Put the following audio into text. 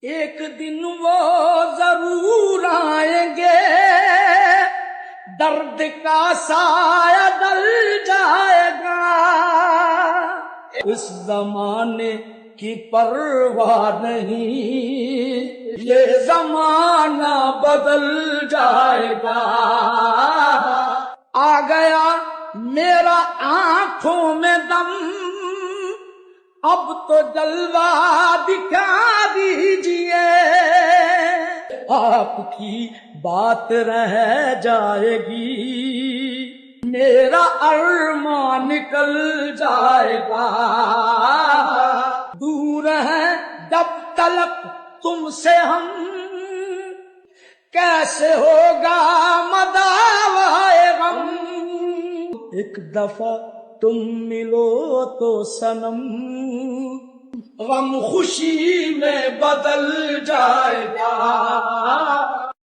ایک دن وہ ضرور آئیں گے، درد کا سایہ ڈل جائے گا، اس زمانے کی پرواہ نہیں، یہ زمانہ بدل جائے گا۔ آ گیا میرا آنکھوں میں دم، اب تو جلوہ دکھا دیجئے، آپ کی بات رہ جائے گی، میرا ارمان نکل جائے گا۔ دور ہے جب تلک تم سے ہم، کیسے ہوگا مداوائے غم، ایک دفعہ تم ملو تو صنم، غم خوشی میں بدل جائے